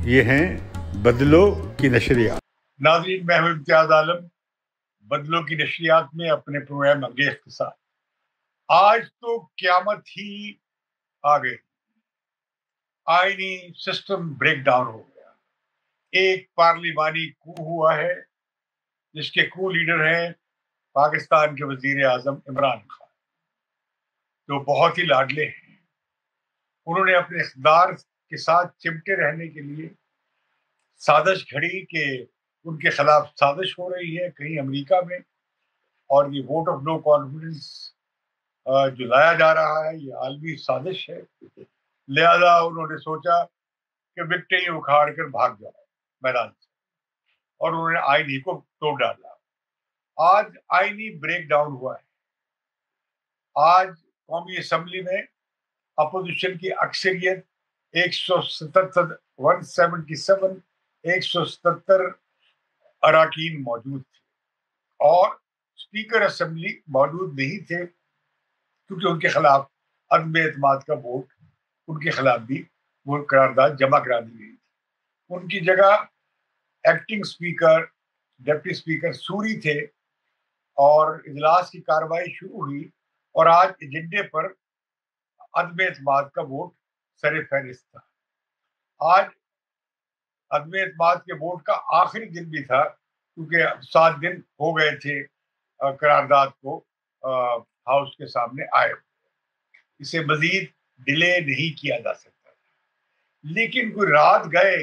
یہ ہیں بدلو کی نشریات۔ ناظرین، میں ہوں امتیاز عالم، بدلو کی نشریات میں اپنے پروگرام انگیز کے ساتھ۔ آج تو قیامت ہی آ گئی، آئینی سسٹم بریک ڈاؤن ہو گیا۔ ایک پارلیمانی کو ہوا ہے جس کے کو لیڈر ہیں پاکستان کے وزیر اعظم عمران خان، جو بہت ہی لاڈلے ہیں۔ انہوں نے اپنے اقتدار کے ساتھ چمٹے رہنے کے لیے سازش گھڑی کہ ان کے خلاف سازش ہو رہی ہے کہیں امریکہ میں، اور یہ ووٹ آف نو کانفیڈنس جو لایا جا رہا ہے یہ عالمی سازش ہے۔ لہذا انہوں نے سوچا کہ وکٹیں ہی اکھاڑ کر بھاگ جائے میدان سے، اور انہوں نے آئین ہی کو توڑ ڈالا۔ آج آئینی بریک ڈاؤن ہوا ہے۔ آج قومی اسمبلی میں اپوزیشن کی اکثریت 177 اراکین موجود تھے، اور اسپیکر اسمبلی موجود نہیں تھے کیونکہ ان کے خلاف عدم اعتماد کا ووٹ، ان کے خلاف بھی وہ قرارداد جمع کرا دی گئی تھی۔ ان کی جگہ acting speaker, deputy speaker sorry تھے، اور اجلاس کی کارروائی شروع ہوئی، اور آج ایجنڈے پر عدم اعتماد کا ووٹ سر فہرست تھا۔ آج عدم اعتماد کے ووٹ کا آخری دن بھی تھا، کیونکہ 7 دن ہو گئے تھے قرارداد کو ہاؤس کے سامنے آئے۔ اسے مزید ڈیلے نہیں کیا جا سکتا، لیکن کوئی رات گئے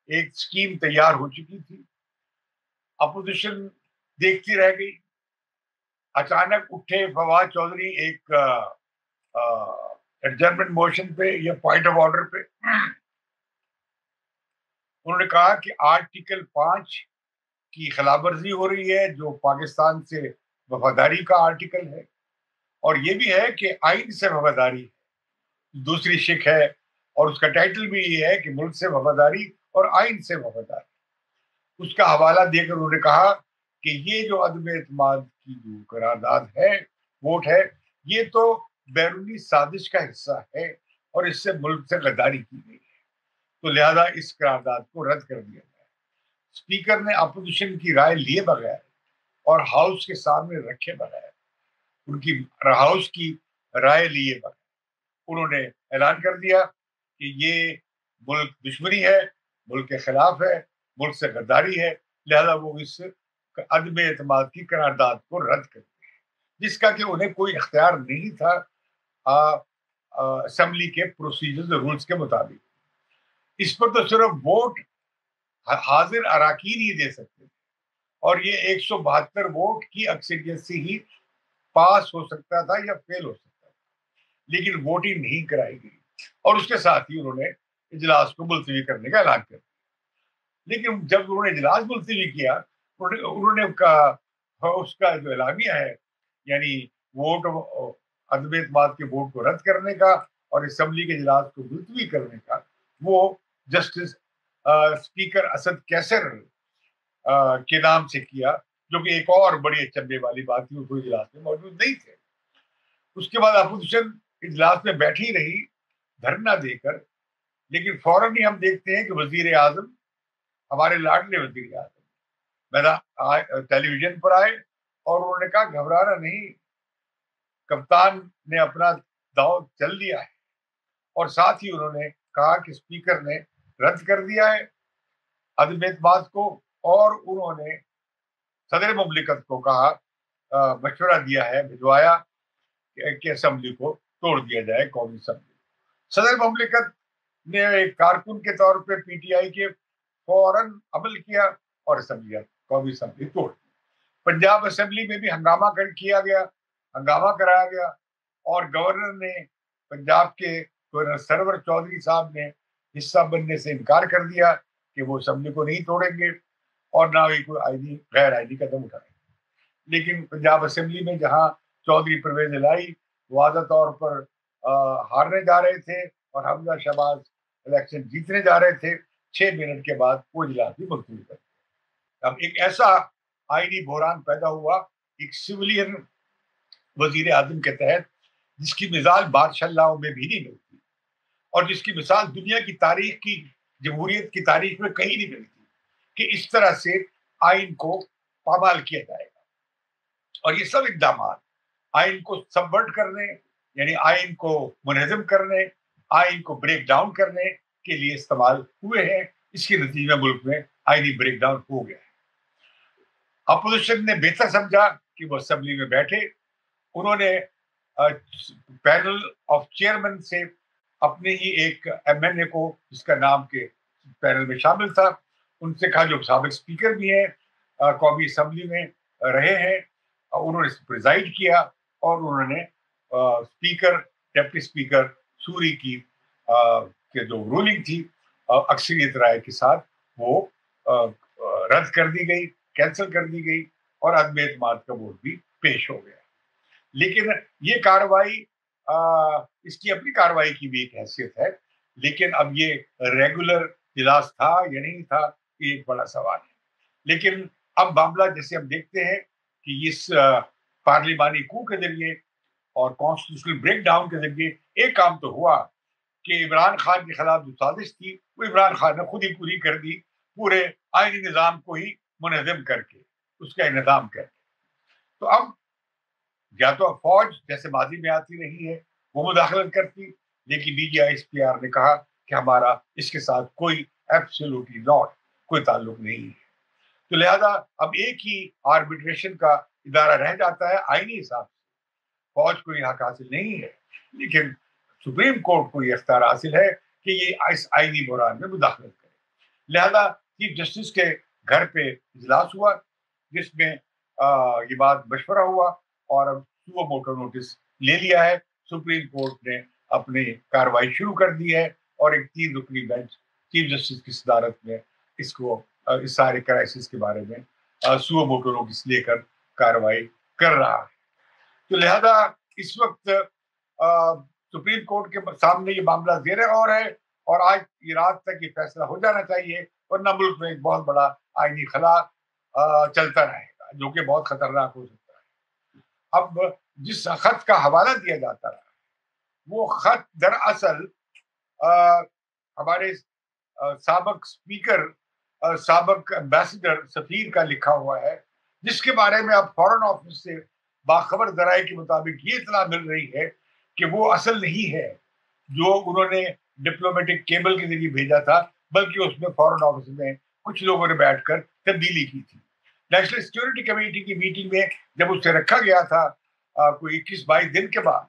ایک سکیم تیار ہو چکی تھی، اپوزیشن دیکھتی رہ گئی۔ اچانک اٹھے فواد چودھری ایک ایڈجرنمنٹ موشن پہ یا پوائنٹ آف آرڈر پہ، انہوں نے کہا کہ آرٹیکل 5 کی خلاف ورزی ہو رہی ہے، جو پاکستان سے وفاداری کا آرٹیکل ہے، اور یہ بھی ہے کہ آئین سے وفاداری دوسری شق ہے، اور اس کا ٹائٹل بھی یہ ہے کہ ملک سے وفاداری اور آئین سے وفاداری۔ اس کا حوالہ دے کر انہوں نے کہا کہ یہ جو عدم اعتماد کی جو قرارداد ہے، ووٹ ہے، یہ تو بیرونی سازش کا حصہ ہے، اور اس سے ملک سے غداری کی گئی ہے، تو لہذا اس قرارداد کو رد کر دیا جائے۔ اسپیکر نے اپوزیشن کی رائے لیے بغیر اور ہاؤس کے سامنے رکھے بغیر، ان کی ہاؤس کی رائے لیے بغیر، انہوں نے اعلان کر دیا کہ یہ ملک دشمنی ہے، ملک کے خلاف ہے، ملک سے غداری ہے، لہذا وہ اس عدم اعتماد کی قرارداد کو رد کر دیا، جس کا کہ انہیں کوئی اختیار نہیں تھا اسمبلی کے پروسیجرز اور رولز کے مطابق۔ اس پر تو صرف ووٹ حاضر اراکین ہی دے سکتے تھے، اور یہ 172 ووٹ کی اکثریت سے ہی پاس ہو سکتا تھا یا فیل ہو سکتا تھا، لیکن ووٹنگ نہیں کرائی گئی، اور اس کے ساتھ ہی انہوں نے اجلاس کو ملتوی کرنے کا اعلان کر دیا۔ لیکن جب انہوں نے اجلاس ملتوی کیا، انہوں نے اس کا جو اعلامیہ ہے، یعنی ووٹ عدم اعتماد کے ووٹ کو رد کرنے کا اور اسمبلی کے اجلاس کو ملتوی کرنے کا، وہ جسٹس اسپیکر اسد کیسر کے نام سے کیا، جو کہ ایک اور بڑی اچنبے والی بات تھی، وہ اجلاس میں موجود نہیں تھے۔ اس کے بعد اپوزیشن اجلاس میں بیٹھی رہی دھرنا دے کر، لیکن فوراً ہی ہم دیکھتے ہیں کہ وزیر اعظم، ہمارے لاڈلے وزیر اعظم ٹیلی ویژن پر آئے، اور انہوں نے کہا گھبرانا نہیں، کپتان نے اپنا داؤ چل دیا ہے، اور ساتھ ہی انہوں نے کہا کہ اسپیکر نے رد کر دیا ہے عدم اعتماد کو، اور انہوں نے صدر مملکت کو کہا، مشورہ دیا ہے، بھجوایا کہ اسمبلی کو توڑ دیا جائے، قومی اسمبلی۔ صدر مملکت نے ایک کارکن کے طور پہ پی ٹی آئی کے فوراً عمل کیا اور قومی اسمبلی توڑ دی۔ پنجاب اسمبلی میں بھی ہنگامہ کیا گیا، ہنگامہ کرایا گیا، اور گورنر نے، پنجاب کے گورنر سرور چودھری صاحب نے حصہ بننے سے انکار کر دیا کہ وہ اسمبلی کو نہیں توڑیں گے، اور نہ ہی کوئی آئینی غیر آئینی قدم اٹھائیں گے۔ لیکن پنجاب اسمبلی میں جہاں چودھری پرویز الہی واضح طور پر ہارنے جا رہے تھے اور حمزہ شہباز الیکشن جیتنے جا رہے تھے، 6 منٹ کے بعد وہ اجلاس بھی ملتوی کر دیا۔ اب ایک ایسا آئینی بحران پیدا ہوا ایک سویلین وزیر اعظم کے تحت، جس کی مثال بادشاہ میں بھی نہیں ملتی، اور جس کی مثال دنیا کی تاریخ کی جمہوریت کی تاریخ میں کہیں نہیں ملی تھی کہ اس طرح سے آئین کو پامال کیا جائے گا. اور یہ سب اقدامات آئین کو سبورٹ کرنے، یعنی آئین کو منہدم کرنے، آئین کو بریک ڈاؤن کرنے کے لیے استعمال ہوئے ہیں. اس کے نتیجے میں ملک میں آئینی بریک ڈاؤن ہو گیا ہے. اپوزیشن نے بہتر سمجھا کہ وہ اسمبلی میں بیٹھے، انہوں نے پینل آف چیئرمین سے اپنے ہی ایک ایم این اے کو، جس کا نام کے پینل میں شامل تھا، ان سے کہا، جو سابق اسپیکر بھی ہیں قومی اسمبلی میں رہے ہیں، انہوں نے پریزائڈ کیا اور انہوں نے اسپیکر، ڈپٹی اسپیکر سوری کی جو رولنگ تھی اکثریت رائے کے ساتھ وہ رد کر دی گئی، کینسل کر دی گئی اور عدم اعتماد کا ووٹ بھی پیش ہو گیا. لیکن یہ کارروائی، اس کی اپنی کارروائی کی بھی ایک حیثیت ہے، لیکن اب یہ ریگولر اجلاس تھا یا نہیں تھا، یہ ایک بڑا سوال ہے. لیکن اب معاملہ جیسے ہم دیکھتے ہیں کہ اس پارلیمانی کو کے ذریعے اور کانسٹیٹیوشنل بریک ڈاؤن کے ذریعے ایک کام تو ہوا کہ عمران خان کے خلاف جو سازش تھی وہ عمران خان نے خود ہی پوری کر دی، پورے آئینی نظام کو ہی منہدم کر کے، اس کا انہدام کر کے. تو اب یا تو فوج جیسے ماضی میں آتی رہی ہے وہ مداخلت کرتی، لیکن D G I S P R نے کہا کہ ہمارا اس کے ساتھ کوئی ایبسولوٹلی ناٹ کوئی تعلق نہیں ہے. تو لہذا اب ایک ہی آربیٹریشن کا ادارہ رہ جاتا ہے آئینی حساب سے. فوج کو یہ حق حاصل نہیں ہے، لیکن سپریم کورٹ کو یہ اختیار حاصل ہے کہ یہ اس آئینی بحران میں مداخلت کرے. لہذا چیف جسٹس کے گھر پہ اجلاس ہوا جس میں یہ بات مشورہ ہوا اور اب سو موٹو نوٹس لے لیا ہے. سپریم کورٹ نے اپنی کارروائی شروع کر دی ہے اور ایک 3 رکنی بینچ چیف جسٹس کی صدارت میں اس کو اس سارے کرائسس کے بارے میں سو موٹو نوٹس لے کر کارروائی کر رہا ہے. تو لہذا اس وقت سپریم کورٹ کے سامنے یہ معاملہ زیر غور ہے اور آج یہ رات تک یہ فیصلہ ہو جانا چاہیے، ورنہ ملک میں ایک بہت بڑا آئینی خلا چلتا رہے گا جو کہ بہت خطرناک ہو سکتا ہے. اب جس خط کا حوالہ دیا جاتا رہا وہ خط دراصل ہمارے سابق اسپیکر، سابق ایمبیسڈر، سفیر کا لکھا ہوا ہے، جس کے بارے میں اب فارن آفس سے باخبر ذرائع کے مطابق یہ اطلاع مل رہی ہے کہ وہ اصل نہیں ہے جو انہوں نے ڈپلومیٹک کیبل کے ذریعے بھیجا تھا، بلکہ اس میں فارن آفس میں کچھ لوگوں نے بیٹھ کر تبدیلی کی تھی. نیشنل سیکورٹی کمیٹی کی میٹنگ میں جب اسے رکھا گیا تھا کوئی 21-22 دن کے بعد،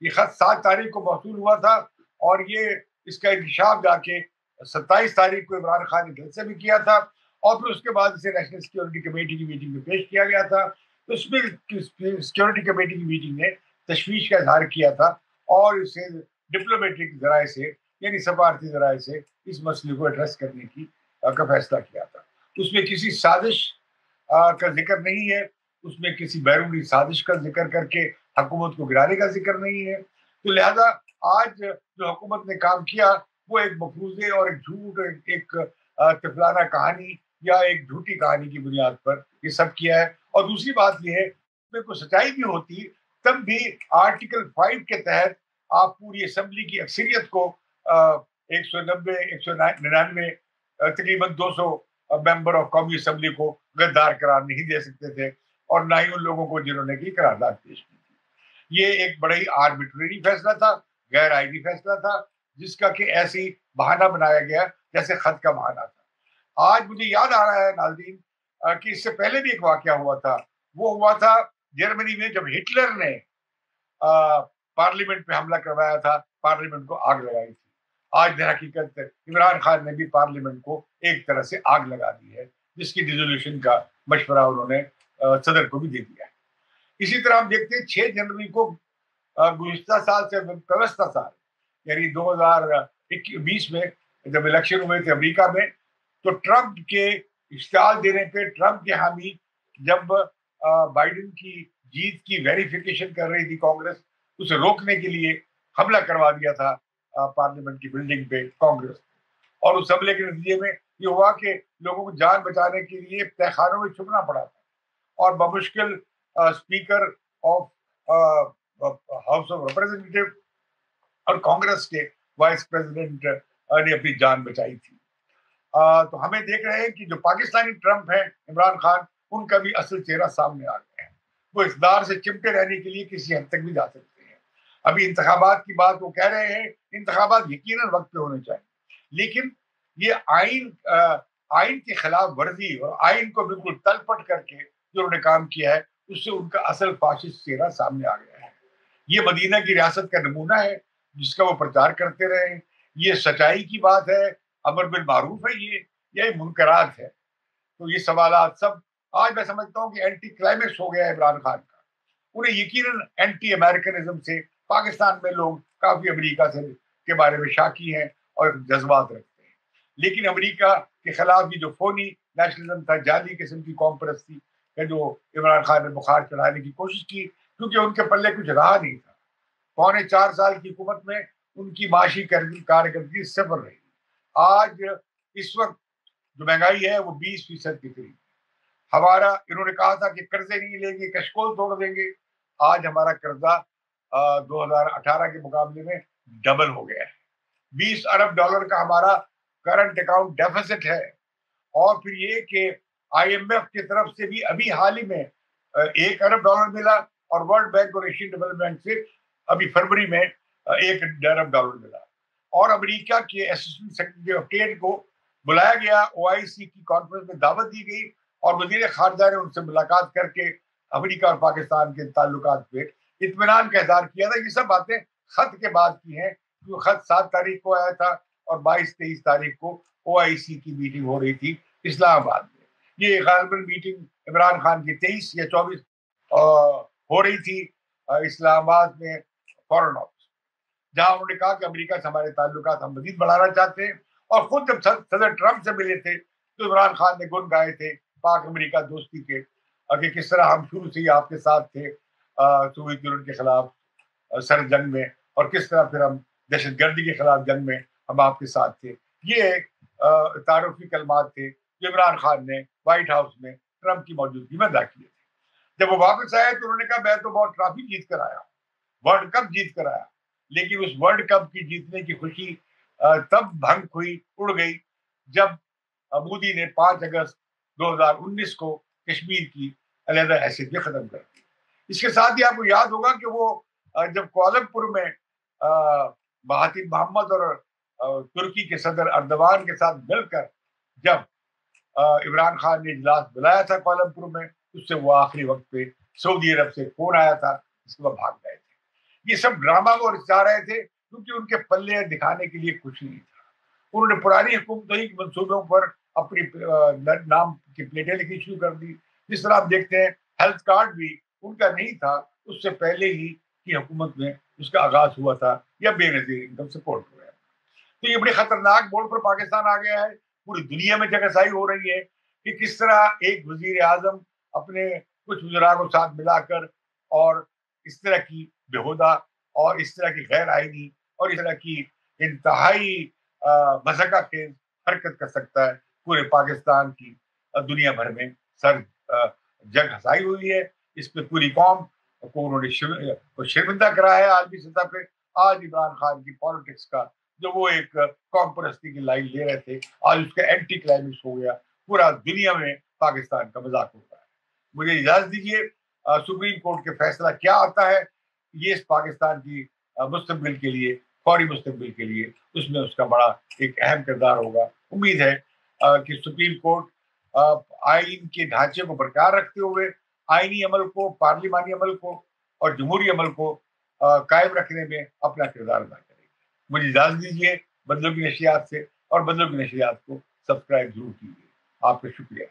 یہ خط 7 تاریخ کو موصول ہوا تھا اور یہ اس کا انکشاف جا کے 27 تاریخ کو عمران خان نے دل سے بھی کیا تھا اور پھر اس کے بعد اسے نیشنل سیکورٹی کمیٹی کی میٹنگ میں پیش کیا گیا تھا. اس میں سیکورٹی کمیٹی کی میٹنگ نے تشویش کا اظہار کیا تھا اور اسے ڈپلومیٹک ذرائع سے، یعنی سفارتی ذرائع سے اس مسئلے کو ایڈریس کرنے کا فیصلہ کیا تھا. اس میں کسی سازش کا ذکر نہیں ہے، اس میں کسی بیرونی سازش کا ذکر کر کے حکومت کو گرانے کا ذکر نہیں ہے. تو لہذا آج جو حکومت نے کام کیا وہ ایک مفروضے اور ایک جھوٹ، ایک طفلانہ کہانی یا ایک جھوٹی کہانی کی بنیاد پر یہ سب کیا ہے. اور دوسری بات یہ ہے اس میں کوئی سچائی بھی ہوتی تب بھی آرٹیکل 5 کے تحت آپ پوری اسمبلی کی اکثریت کو 190 199 تقریباً 200 ممبر آف قومی اسمبلی کو غدار قرار نہیں دے سکتے تھے، اور نہ ہی ان لوگوں کو جنہوں نے کی قرارداد پیش کی تھی. یہ ایک بڑا ہی آربیٹریری فیصلہ تھا، غیر آئینی فیصلہ تھا، جس کا کہ ایسے ہی بہانہ بنایا گیا جیسے خط کا بہانہ تھا. آج مجھے یاد آ رہا ہے ناظرین کہ اس سے پہلے بھی ایک واقعہ ہوا تھا. وہ ہوا تھا جرمنی میں جب ہٹلر نے پارلیمنٹ پہ حملہ کروایا تھا، پارلیمنٹ کو آگ لگائی تھی. آج در حقیقت عمران خان نے بھی پارلیمنٹ کو ایک طرح سے آگ لگا دی ہے، جس کی ڈیزولوشن کا مشورہ انہوں نے صدر کو بھی دے دیا ہے. اسی طرح ہم دیکھتے ہیں 6 جنوری کو گزشتہ سال سے پیوستہ سال یعنی 2020 میں جب الیکشن ہوئے تھے امریکہ میں، تو ٹرمپ کے اشتعال دینے پہ ٹرمپ کے حامی جب بائیڈن کی جیت کی ویریفیکیشن کر رہی تھی کانگریس، اسے روکنے کے لیے حملہ کروا دیا تھا پارلیمنٹ کی بلڈنگ پہ کانگریس. اور اس حملے کے نتیجے میں یہ ہوا کہ لوگوں کو جان بچانے کے لیے تہہ خانوں میں چھپنا پڑا تھا اور بمشکل speaker of house of representative اور کانگریس کے وائس پریزیڈنٹ نے اپنی جان بچائی تھی. تو ہمیں دیکھ رہے ہیں کہ جو پاکستانی ٹرمپ ہیں عمران خان، ان کا بھی اصل چہرہ سامنے آ گیا ہے. وہ اقتدار سے چمٹے رہنے کے لیے کسی حد تک بھی جا سکتے ہیں. ابھی انتخابات کی بات وہ کہہ رہے ہیں، انتخابات یقیناً وقت پہ ہونے چاہیے، لیکن یہ آئین کی خلاف ورزی اور آئین کو بالکل تلپٹ کر کے جو انہوں نے کام کیا ہے، اس سے ان کا اصل فاشسٹ چہرہ سامنے آ گیا ہے. یہ مدینہ کی ریاست کا نمونہ ہے جس کا وہ پرچار کرتے رہے ہیں. یہ سچائی کی بات ہے، امر بالمعروف ہے، یہ منکرات ہے. تو یہ سوالات سب آج میں سمجھتا ہوں کہ اینٹی کلائمیکس ہو گیا ہے عمران خان کا. انہیں یقیناً اینٹی امریکنزم سے پاکستان میں لوگ کافی امریکہ سے کے بارے میں شاکی ہیں اور جذبات رکھتے ہیں، لیکن امریکہ کے خلاف یہ جو فونی نیشنلزم تھا، جعلی قسم کی قوم پرستی کا جو عمران خان نے بخار چڑھانے کی کوشش کی، کیونکہ ان کے پلے کچھ رہا نہیں تھا. 4.25 سال کی حکومت میں ان کی معاشی کارکردگی صفر رہی. آج اس وقت جو مہنگائی ہے وہ 20% کی قریب. انہوں نے کہا تھا کہ قرضے نہیں لیں گے، کشکول توڑ دیں گے. آج ہمارا قرضہ 2018 کے مقابلے میں ڈبل ہو گیا ہے. $20 ارب کا ہمارا کرنٹ اکاؤنٹ ڈیفیسٹ ہے. اور پھر یہ کہ IMF کی طرف سے بھی ابھی حال ہی میں $1 ارب ملا، اور ورلڈ بینک اور ایشین ڈیولپمنٹ سے ابھی فروری میں $1 ارب ملا. اور امریکہ کے اسسٹنٹ سیکرٹری آف اسٹیٹ کو بلایا گیا، OIC کی کانفرنس میں دعوت دی گئی، اور وزیر خارجہ نے ان سے ملاقات کر کے امریکہ اور پاکستان کے تعلقات پہ اطمینان کا اظہار کیا تھا. یہ سب باتیں خط کے بعد کی ہیں، کیونکہ خط 7 تاریخ کو آیا تھا اور 22-23 تاریخ کو OIC کی میٹنگ ہو رہی تھی اسلام آباد میں. یہ غالباً میٹنگ عمران خان کی 23 یا 24 ہو رہی تھی اسلام آباد میں فارن آفس، جہاں انہوں نے کہا کہ امریکہ سے ہمارے تعلقات ہم مزید بڑھانا چاہتے ہیں. اور خود جب صدر ٹرمپ سے ملے تھے تو عمران خان نے گن گائے تھے پاک امریکہ دوستی کے، کہ کس طرح ہم شروع سے ہی آپ کے ساتھ تھے سوویت یونین کے خلاف سر جنگ میں، اور کس طرح پھر ہم دہشت گردی کے خلاف جنگ میں ہم آپ کے ساتھ تھے. یہ تعارفی کلمات تھے جو عمران خان نے وائٹ ہاؤس میں ٹرمپ کی موجودگی میں ادا کیے تھے. جب وہ واپس آئے تو انہوں نے کہا میں تو بہت ٹرافی جیت کر آیا ہوں، ورلڈ کپ جیت کر آیا، لیکن اس ورلڈ کپ کی جیتنے کی خوشی تب بھنگ ہوئی، اڑ گئی، جب مودی نے 5 اگست 2019 کو کشمیر کی علیحدہ حیثیت بھی ختم کر دی. اس کے ساتھ ہی آپ کو یاد ہوگا کہ وہ جب کوالمپور میں مہاتیر محمد اور ترکی کے صدر اردوان کے ساتھ مل کر جب عمران خان نے اجلاس بلایا تھا کوالمپور میں، اس سے وہ آخری وقت پہ سعودی عرب سے فون آیا تھا، اس کو وہ بھاگ گئے تھے. یہ سب ڈرامہ وہ رچا رہے تھے کیونکہ ان کے پلے دکھانے کے لیے کچھ نہیں تھا. انہوں نے پرانی حکومتوں کے منصوبوں پر اپنی نام کی پلیٹیں لکھنی شروع کر دی. جس طرح آپ دیکھتے ہیں ہیلتھ کارڈ بھی ان کا نہیں تھا، اس سے پہلے ہی کی حکومت میں اس کا آغاز ہوا تھا، یا بے نظیر انکم سپورٹ ہوا. تو یہ بڑی خطرناک موڑ پر پاکستان آ گیا ہے. پوری دنیا میں جگہسائی ہو رہی ہے کہ کس طرح ایک وزیر اعظم اپنے کچھ وزراء کو ساتھ ملا کر اور اس طرح کی بےہودہ اور اس طرح کی غیر آئینی اور اس طرح کی انتہائی مذہقہ خیز حرکت کر سکتا ہے. پورے پاکستان کی دنیا بھر میں سر جگ ہسائی ہوئی ہے. اس پہ پوری قوم کو انہوں نے شرمندہ کرا ہے عالمی سطح پہ. آج عمران خان کی پالیٹکس کا جو وہ ایک قوم پرستی کی لائن لے رہے تھے، آج اس کا اینٹی کلائمیکس ہو گیا. پورا دنیا میں پاکستان کا مذاق ہوتا ہے. مجھے اجازت دیجیے، سپریم کورٹ کے فیصلہ کیا آتا ہے یہ اس پاکستان کی مستقبل کے لیے، فوری مستقبل کے لیے، اس میں اس کا بڑا ایک اہم کردار ہوگا. امید ہے کہ سپریم کورٹ آئین کے ڈھانچے کو برقرار رکھتے ہوئے آئینی عمل کو، پارلیمانی عمل کو اور جمہوری عمل کو قائم رکھنے میں اپنا کردار ادا کرے گی. مجھے اجازت دیجیے بدلوں کی نشریات سے، اور بدلوں کی نشریات کو سبسکرائب ضرور کیجیے. آپ کا شکریہ.